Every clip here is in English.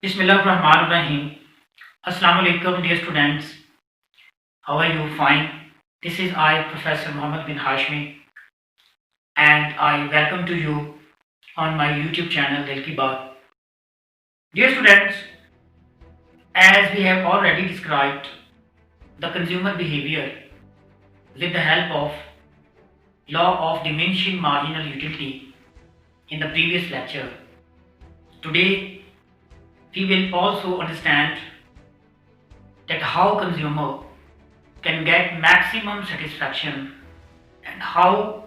Bismillahirrahmanirrahim. Assalamu alaikum, dear students. How are you? Fine. This is I, Professor Muhammad bin Hashmi, and I welcome to you on my YouTube channel, Dil Ki Baat. Dear students, as we have already described the consumer behavior with the help of law of diminishing marginal utility in the previous lecture, today we will also understand that how consumer can get maximum satisfaction and how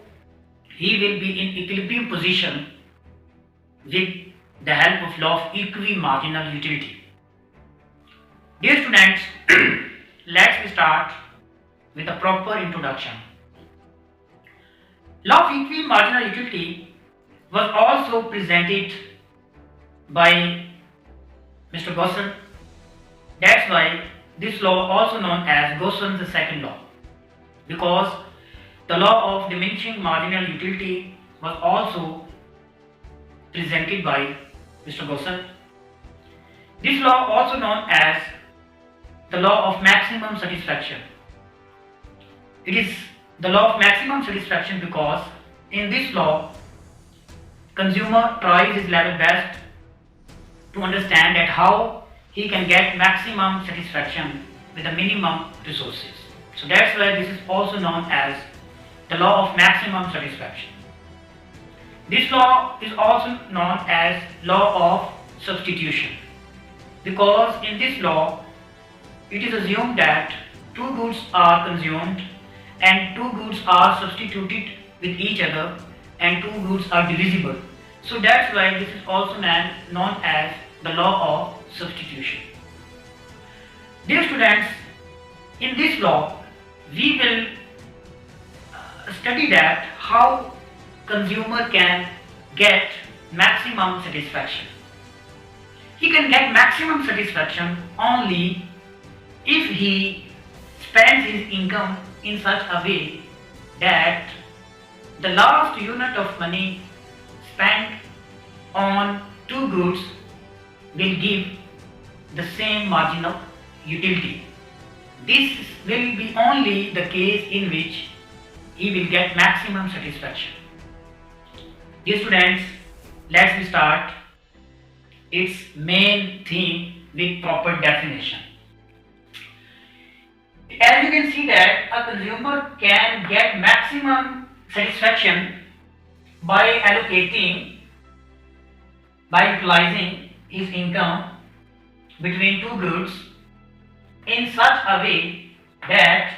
he will be in equilibrium position with the help of law of equimarginal utility. Dear students, let's start with a proper introduction. Law of equimarginal utility was also presented by Mr. Gaussen. That's why this law also known as Gaussen's second law, because the law of diminishing marginal utility was also presented by Mr. Gaussen. This law also known as the law of maximum satisfaction. It is the law of maximum satisfaction because in this law consumer tries his level best to understand that how he can get maximum satisfaction with the minimum resources. So that's why this is also known as the law of maximum satisfaction. This law is also known as law of substitution, because in this law it is assumed that two goods are consumed and two goods are substituted with each other and two goods are divisible. So that's why this is also known as the law of substitution. Dear students, in this law we will study that how consumer can get maximum satisfaction. He can get maximum satisfaction only if he spends his income in such a way that the last unit of money spent on two goods will give the same marginal utility. This will be only the case in which he will get maximum satisfaction. Dear students, let's start its main theme with proper definition. As you can see that a consumer can get maximum satisfaction by utilizing his income between two goods in such a way that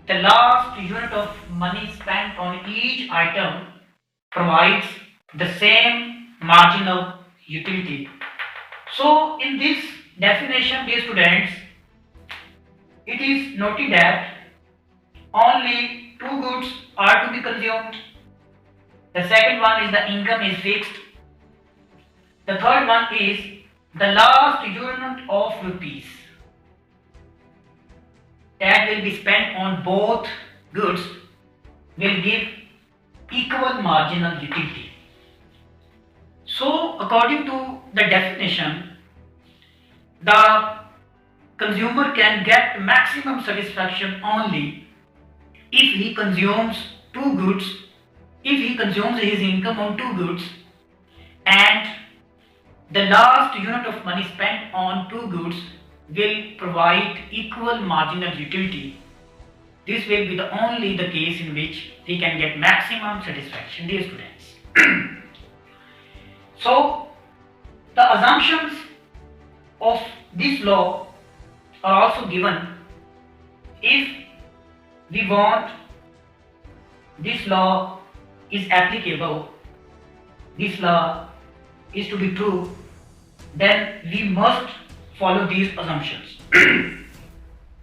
the last unit of money spent on each item provides the same marginal utility. So in this definition, dear students, it is noted that only two goods are to be consumed. The second one is the income is fixed. The third one is the last unit of rupees that will be spent on both goods will give equal marginal utility. So according to the definition, the consumer can get maximum satisfaction only if he consumes two goods, if he consumes his income on two goods and the last unit of money spent on two goods will provide equal marginal utility. This will be only the case in which he can get maximum satisfaction, dear students. So the assumptions of this law are also given. If we want this law is applicable, this law is to be true, then we must follow these assumptions.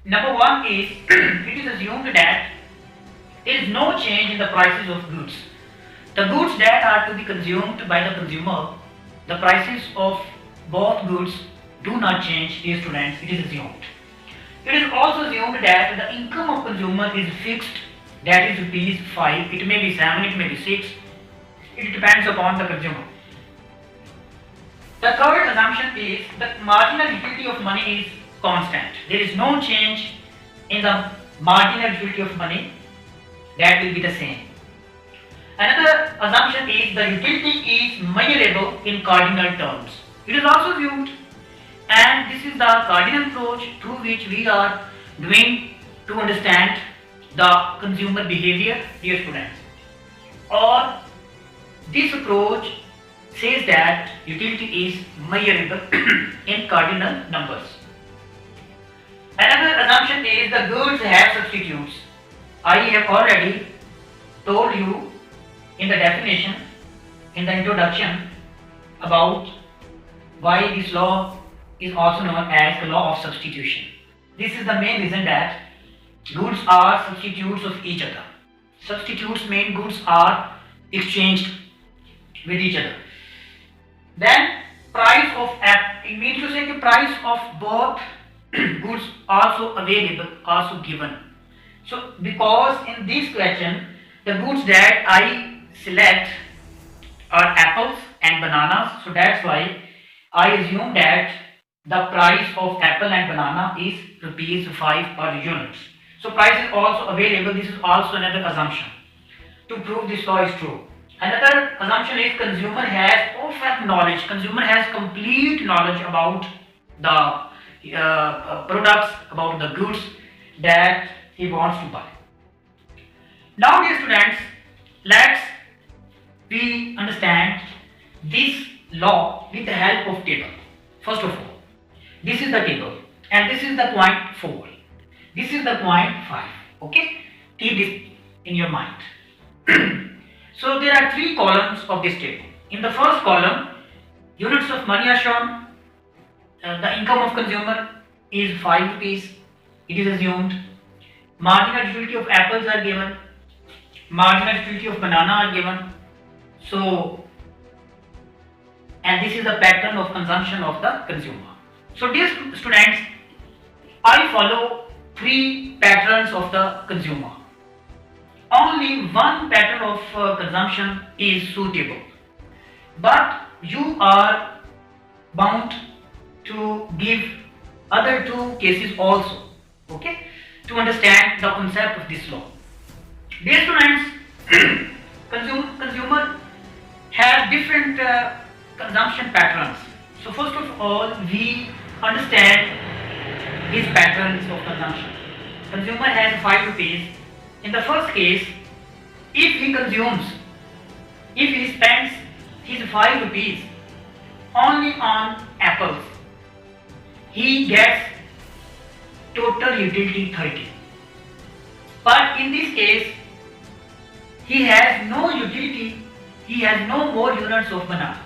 Number one is it is assumed that there is no change in the prices of goods. The goods that are to be consumed by the consumer, the prices of both goods do not change, dear students, it is assumed. It is also assumed that the income of consumer is fixed, that is rupees 5, it may be 7, it may be 6, it depends upon the consumer. The third assumption is the marginal utility of money is constant. There is no change in the marginal utility of money, that will be the same. Another assumption is the utility is measurable in cardinal terms. It is also viewed, and this is the cardinal approach through which we are doing to understand the consumer behavior, dear students. Or this approach says that utility is measurable in cardinal numbers. Another assumption is the goods have substitutes. I have already told you in the definition, in the introduction, about why this law is also known as the law of substitution. This is the main reason that goods are substitutes of each other. Substitutes mean goods are exchanged with each other. Then price of it means to say the price of both goods also available, also given. So because in this question the goods that I select are apples and bananas, so that's why I assume that the price of apple and banana is rupees 5 per unit. So price is also available. This is also another assumption to prove this law is true. Another assumption is consumer has perfect knowledge. Consumer has complete knowledge about the products, about the goods that he wants to buy. Now, dear students, let's we understand this law with the help of table. First of all, this is the table and this is the point 4. This is the point 5. Okay, keep this in your mind. So there are 3 columns of this table. In the first column, units of money are shown. The income of consumer is 5 rupees. It is assumed. Marginal utility of apples are given. Marginal utility of banana are given. So, and this is the pattern of consumption of the consumer. So dear students, I follow 3 patterns of the consumer. Only one pattern of consumption is suitable, but you are bound to give other 2 cases also, okay, to understand the concept of this law. Dear students, consumer has different consumption patterns. So first of all, we understand these patterns of consumption. Consumer has 5 rupees. In the first case, if he spends his 5 rupees only on apples, he gets total utility 30. But in this case, he has no utility, he has no more units of banana.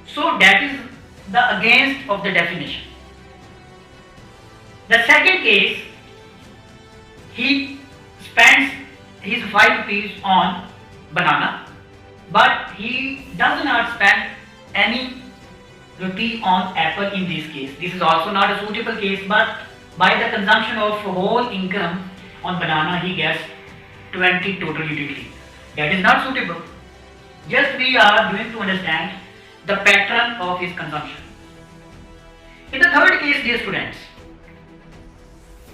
So that is the against of the definition. The second case, he spends his 5 rupees on banana, but he does not spend any rupee on apple in this case. This is also not a suitable case, but by the consumption of whole income on banana, he gets 20 total utility. That is not suitable. Just we are going to understand the pattern of his consumption. In the third case, dear students,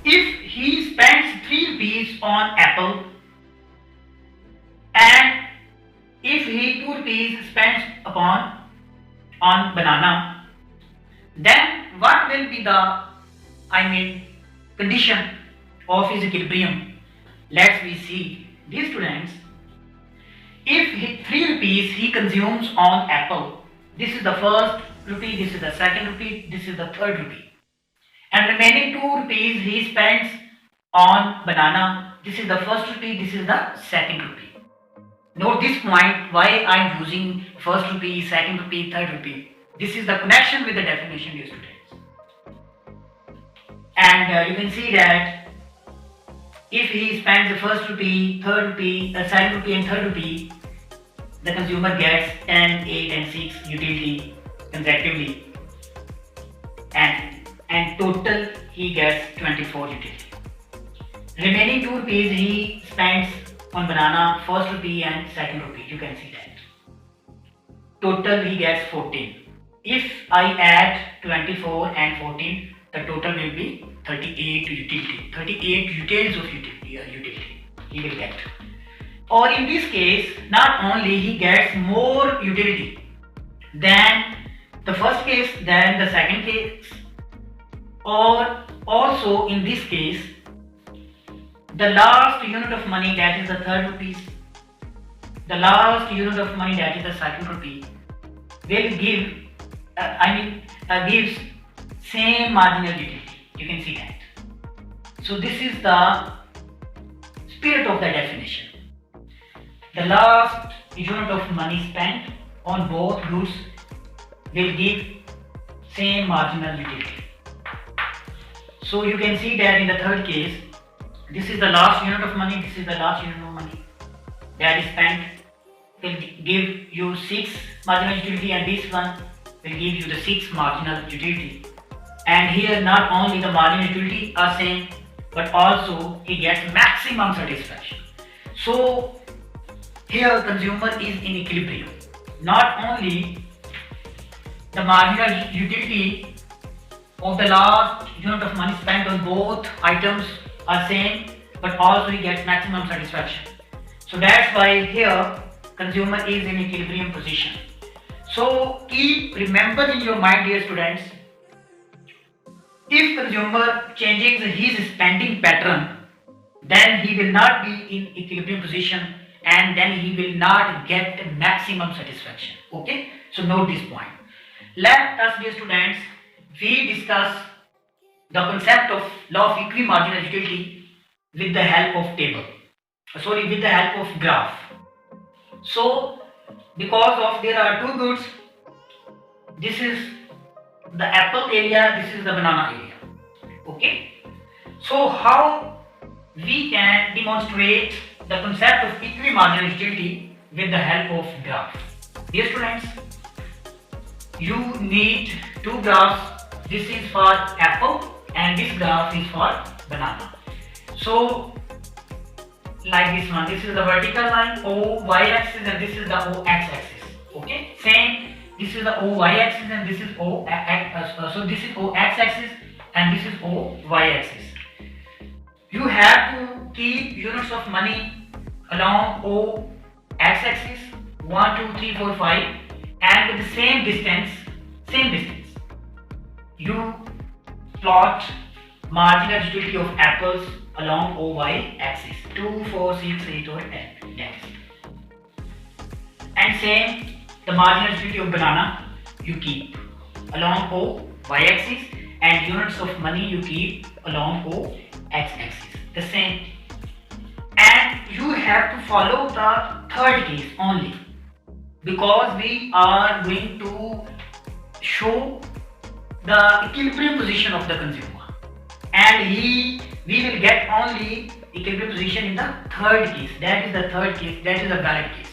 if he spends 3 rupees on apple and if he 2 rupees spends on banana, then what will be the condition of his equilibrium? Let's we see. These students, if 3 rupees he consumes on apple, this is the first rupee, this is the second rupee, this is the third rupee, and remaining 2 rupees he spends on banana, this is the first rupee, this is the second rupee. Note this point, why I am using first rupee, second rupee, third rupee. This is the connection with the definition, dear students. And you can see that if he spends the first rupee, third rupee, second rupee and third rupee, the consumer gets 10, 8 and 6 utility consecutively, and total he gets 24 utility. Remaining 2 rupees he spends on banana, first rupee and second rupee, you can see that. Total he gets 14. if I add 24 and 14, the total will be 38 utility. 38 utils of utility he will get. Or in this case, not only he gets more utility than the first case, than the second case, or also in this case, the last unit of money, that is the third rupees, the last unit of money, that is the second rupee, will give gives same marginal utility. You can see that. So this is the spirit of the definition. The last unit of money spent on both goods will give same marginal utility. So you can see that in the third case, this is the last unit of money, this is the last unit of money that is spent, will give you 6 marginal utility, and this one will give you the 6 marginal utility. And here not only the marginal utility are same, but also he gets maximum satisfaction. So here consumer is in equilibrium. Not only the marginal utility of the last unit of money spent on both items are same, but also he gets maximum satisfaction. So that's why here consumer is in equilibrium position. So keep remember in your mind, dear students, if consumer changes his spending pattern, then he will not be in equilibrium position, and then he will not get maximum satisfaction. Okay, so note this point. Let us, dear students, we discuss the concept of law of equimarginal utility with the help of table. With the help of graph. So because of there are two goods, this is the apple area, this is the banana area. Okay, so how we can demonstrate the concept of equimarginal utility with the help of graph? Dear students, you need two graphs. This is for apple and this graph is for banana. So like this one, this is the vertical line O y axis and this is the O x axis. Okay, same, this is the O y axis and this is O so this is O x axis and this is O y axis. You have to keep units of money along O x axis 1, 2, 3, 4, 5 and with the same distance. You plot marginal utility of apples along OY axis 2, 4, 6, 8 or 10. And same, the marginal utility of banana you keep along OY axis and units of money you keep along OX axis. The same. And you have to follow the third case only, because we are going to show the equilibrium position of the consumer, and we will get only equilibrium position in the third case. That is the third case, that is the valid case.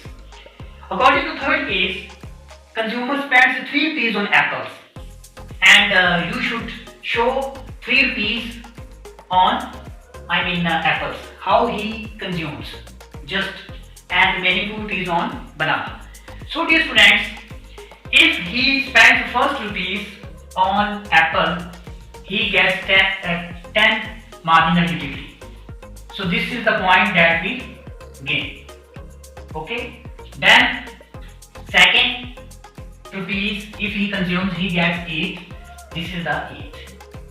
According to third case, consumer spends 3 rupees on apples, and you should show 3 rupees on apples, how he consumes, just, and remaining 2 rupees on banana. So dear students, if he spends first rupees on apple, he gets 10 marginal utility. So this is the point that we gain. Okay, then second rupees, if he consumes, he gets 8. This is the 8.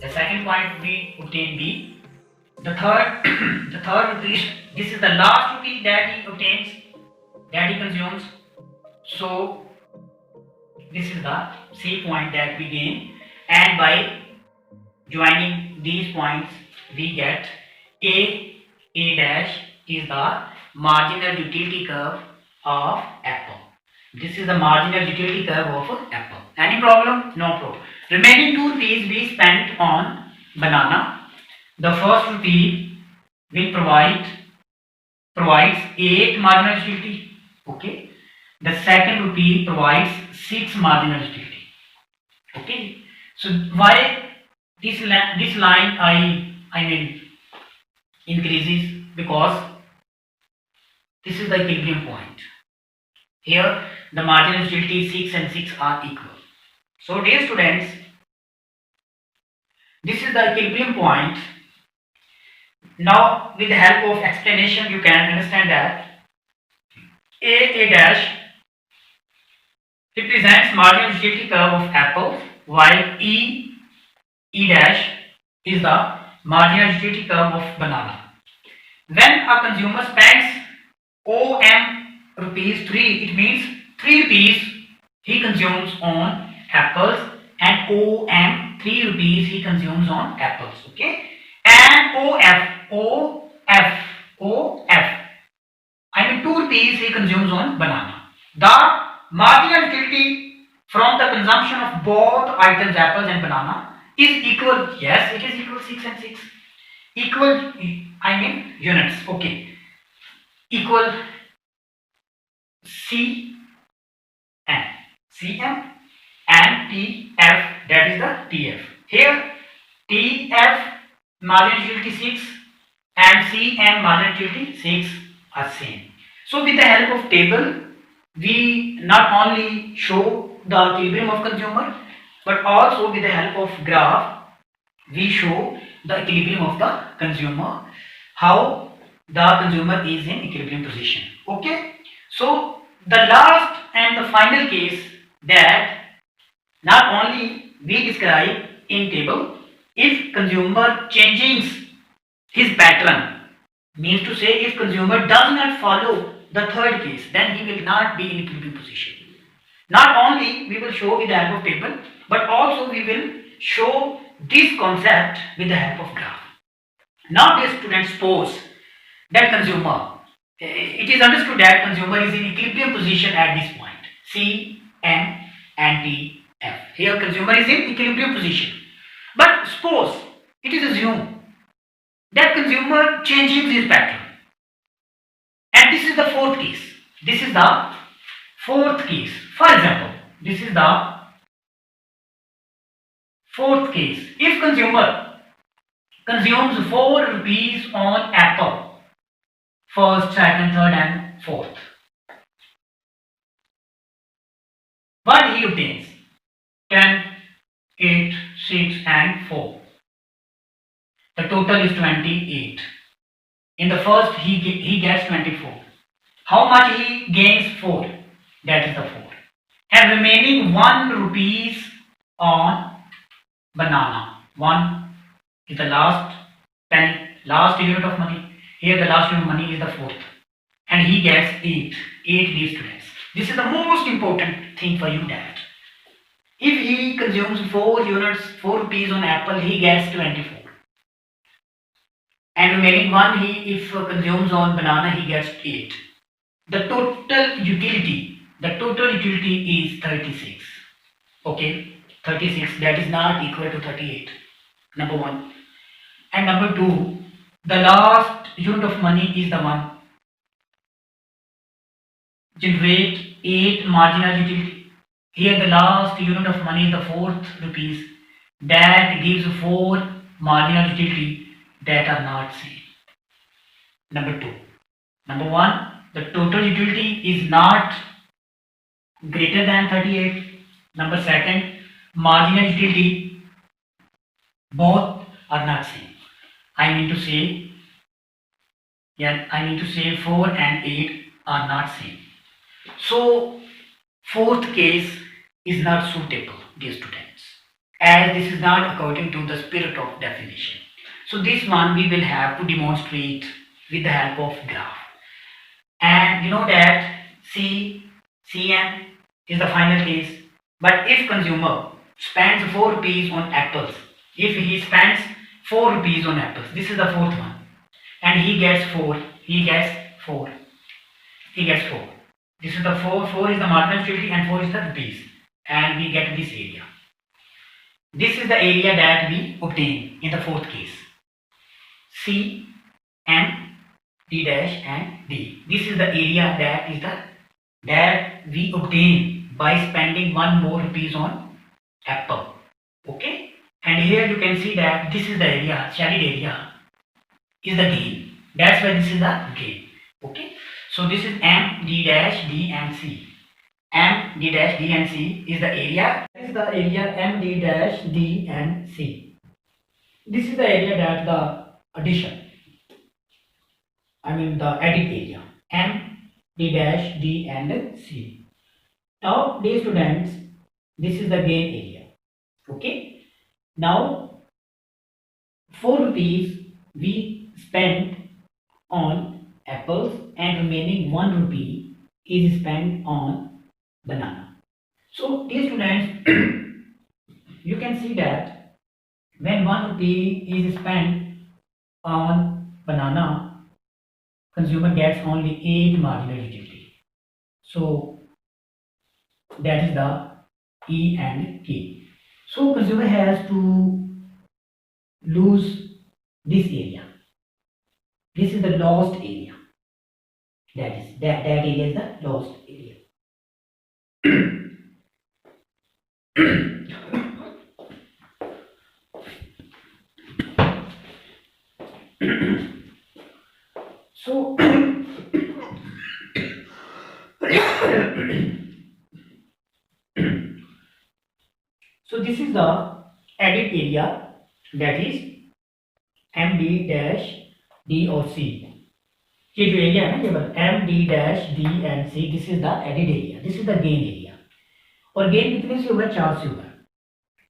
The second point we obtain B. The third the third rupees, this is the last rupee that he obtains, that he consumes. So this is the C point that we gain, and by joining these points we get A dash is the marginal utility curve of apple. This is the marginal utility curve of apple. Any problem? No problem. Remaining 2 rupees we spent on banana. The first rupee will provides 8 marginal utility. Okay. The second rupee provides 6 marginal utility. Okay. So why this line increases? Because this is the equilibrium point. Here the marginal utility 6 and 6 are equal. So dear students, this is the equilibrium point. Now with the help of explanation you can understand that A dash represents marginal utility curve of apple, while E dash is the marginal utility curve of banana. When a consumer spends rupees 3, it means 3 rupees he consumes on apples, and 3 rupees he consumes on apples. Okay, and OF, I mean 2 rupees he consumes on banana. The marginal utility from the consumption of both items, apples and banana, is equal. Yes, it is equal 6 and 6. Equal, I mean units. Okay, equal CM and TF, that is the TF. Here TF marginal utility 6 and CM marginal utility 6 are same. So with the help of table we not only show the equilibrium of consumer, but also with the help of graph we show the equilibrium of the consumer, how the consumer is in equilibrium position. Okay, so the last and the final case that not only we describe in table, if consumer changes his pattern, means to say if consumer does not follow the third case, then he will not be in equilibrium position. Not only we will show with the help of table, but also we will show this concept with the help of graph. Now dear students, suppose that consumer, it is understood that consumer is in equilibrium position at this point, C, M and T, F. Here consumer is in equilibrium position. But suppose it is assumed that consumer changes his pattern. And this is the fourth case. This is the fourth case. For example, this is the fourth case. If consumer consumes 4 rupees on apple, first, second, third and fourth, what he obtains? 10, 8, 6 and 4. The total is 28. In the first he gets 24. How much he gains? 4. That is the 4. And remaining 1 rupees on banana. 1 is the last penny, last unit of money. Here the last unit of money is the 4th. And he gets 8. 8 these students. This is the most important thing for you, that if he consumes 4 units, 4 rupees on apple, he gets 24. And remaining 1 if consumes on banana, he gets 8. The total utility is 36. Okay, 36, that is not equal to 38. Number 1. And number 2, the last unit of money is the one generate 8 marginal utility. Here the last unit of money is the 4th rupees, that gives 4 marginal utility that are not same. Number 2. Number 1, the total utility is not greater than 38. Number 2, marginal utility both are not same. I mean to say 4 and 8 are not same. So 4th case is not suitable, dear students, as this is not according to the spirit of definition. So this one we will have to demonstrate with the help of graph. And you know that CM is the final case. But if consumer spends 4 rupees on apples, if he spends 4 rupees on apples, this is the 4th one, and he gets 4. This is the 4 is the marginal utility and 4 is the rupees, and we get this area. This is the area that we obtain in the 4th case. C, M, D dash and D. This is the area that we obtain by spending 1 more rupees on apple. Okay, and here you can see that this is the area, shaded area is the gain. That's why this is the gain. Okay, so this is M, D dash, D and C. M, D dash, D and C is the area. This is the area M, D dash, D and C. This is the area that the addition, I mean the added area, M, D dash, D and C. Now dear students, this is the gain area. Okay. Now 4 rupees we spent on apples and remaining 1 rupee is spent on banana. So dear students, you can see that when 1 rupee is spent on banana, consumer gets only 8 marginal utility. So that is the E and K. So consumer has to lose this area. This is the lost area. That area is the lost area. So so this is the added area, that is MD dash D और C. ये जो area है ना, ये बस MD dash D and C, this is the added area, this is the gain area. और gain कितने से हुआ है? 4 से हुआ है.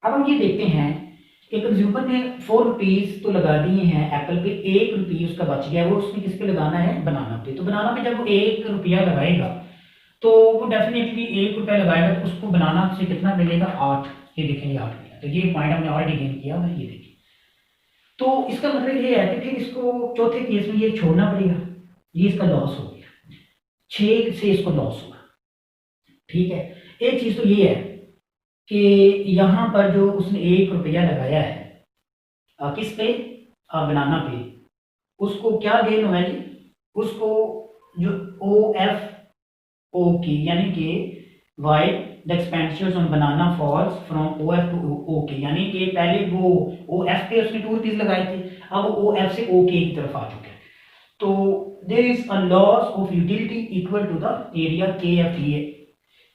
अब हम ये देखते हैं कि कंज्यूमर ने 4 रुपीज तो लगा दिए हैं एप्पल पे, 1 रुपये उसका बच गया, वो उसने किस पे लगाना है? बनाना पे. तो बनाना पे जब वो 1 रुपया लगाएगा तो वो डेफिनेटली 1 रुपया लगाएगा तो उसको बनाना से कितना मिलेगा? 8. ये देखेंगे 8 मिला. तो ये पॉइंट हमने ऑलरेडी गेन किया है, ये देखिए. तो इसका मतलब ये है कि फिर इसको चौथे केस में ये छोड़ना पड़ेगा. ये इसका लॉस हो गया, 6 से इसको लॉस हुआ. ठीक है. एक चीज तो ये है कि यहाँ पर जो उसने 1 रुपया लगाया है किस पे? बनाना पे, उसको क्या गेन हुआ है जी? उसको जो OFO की, यानी कि why the expenditures on banana falls from OF to OK, यानी कि पहले वो OF पे उसने 2 रुपीज लगाए थे, अब वो OF से OK की तरफ आ चुके हैं. तो there is a loss of utility equal to the area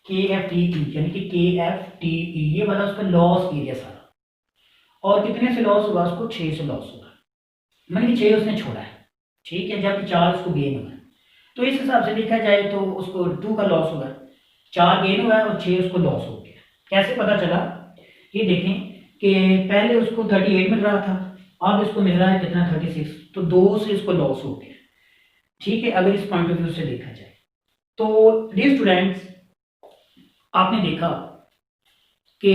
KFTE, यानी कि KFTE, ये वाला उसका लॉस एरिया सारा. और कितने से लॉस हुआ? उसको 6 से लॉस हुआ, मतलब कि 6 उसने छोड़ा है. ठीक है. जबकि 4 उसको गेन हुआ है. तो इस हिसाब से देखा जाए तो उसको 2 का लॉस हुआ, 4 गेन हुआ है और 6 उसको लॉस हो गया. कैसे पता चला? ये देखें कि पहले उसको 38 मिल रहा था, अब इसको मिल रहा है कितना? 36. तो 2 से इसको लॉस हो गया. ठीक है, अगर इस पॉइंट ऑफ व्यू से देखा जाए तो डियर स्टूडेंट्स, आपने देखा कि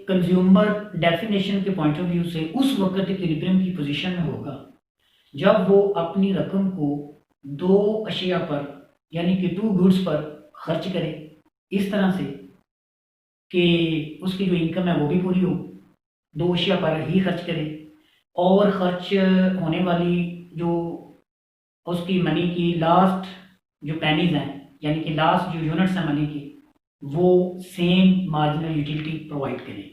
कंज्यूमर डेफिनेशन के पॉइंट ऑफ व्यू से उस वक्त इक्विलिब्रियम की पोजीशन में होगा जब वो अपनी रकम को 2 अशिया पर, यानी कि 2 गुड्स पर खर्च करे, इस तरह से कि उसकी जो इनकम है वो भी पूरी हो, 2 अशिया पर ही खर्च करे, और खर्च होने वाली जो उसकी मनी की लास्ट जो पेनीज हैं, यानी कि लास्ट जो यूनिट्स हैं मनी की, वो सेम मार्जिनल यूटिलिटी प्रोवाइड करें.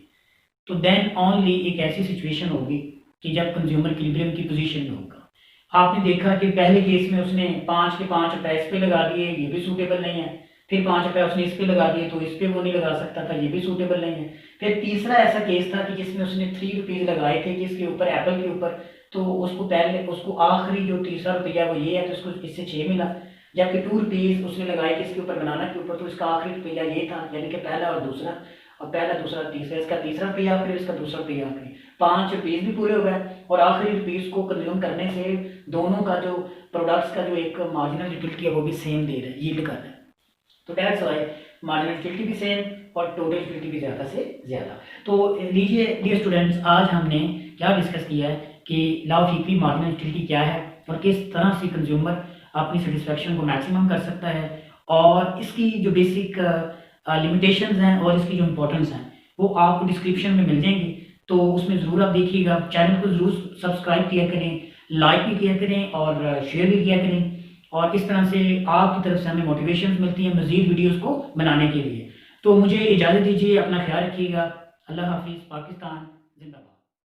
तो देन ओनली एक ऐसी सिचुएशन होगी कि जब कंज्यूमर इक्विलिब्रियम की पोजीशन में होगा. आपने देखा कि पहले केस में उसने 5 के 5 रुपए इस पे लगा दिए, ये भी सूटेबल नहीं है. फिर 5 रुपए उसने इस पे लगा दिए तो इस पे वो नहीं लगा सकता था, ये भी सूटेबल नहीं है. फिर तीसरा ऐसा केस था कि जिसमें उसने 3 रुपीज लगाए थे किसके ऊपर? एप्पल के ऊपर. तो उसको पहले उसको आखिरी जो तीसरा रुपया वो ये है, तो उसको इससे 6 मिला. जबकि 2 रुपीज उसने लगाए किसके ऊपर? बनाना के ऊपर. तो इसका आखिरी रुपया ये था, यानी कि पहला और दूसरा, और पहला दूसरा तीसरा, इसका तीसरा रुपया, फिर इसका दूसरा रुपया आखिरी. 5 रुपीज भी पूरे हो गए और आखिरी रुपीज को कंज्यूम करने से दोनों का जो प्रोडक्ट्स का जो एक मार्जिनल यूटिलिटी है वो भी सेम दे रहा है, यील्ड कर रहा है. तो दैट्स व्हाई मार्जिनल यूटिलिटी भी सेम और टोटल यूटिलिटी भी ज़्यादा से ज़्यादा. तो लीजिए डियर स्टूडेंट्स, आज हमने क्या डिस्कस किया है कि law of equity marginal utility क्या है और किस तरह से कंज्यूमर अपनी सेटिस्फेक्शन को मैक्सिमम कर सकता है, और इसकी जो बेसिक लिमिटेशंस हैं और इसकी जो इंपॉर्टेंस हैं वो आपको डिस्क्रिप्शन में मिल जाएंगी. तो उसमें ज़रूर आप देखिएगा. चैनल को ज़रूर सब्सक्राइब किया करें, लाइक भी किया करें और शेयर भी किया करें, और इस तरह से आपकी तरफ से हमें मोटिवेशन मिलती है मज़ीद वीडियोज़ को बनाने के लिए. तो मुझे इजाज़त दीजिए, अपना ख्याल रखिएगा. अल्लाह हाफिज़. पाकिस्तान जिंदाबाद.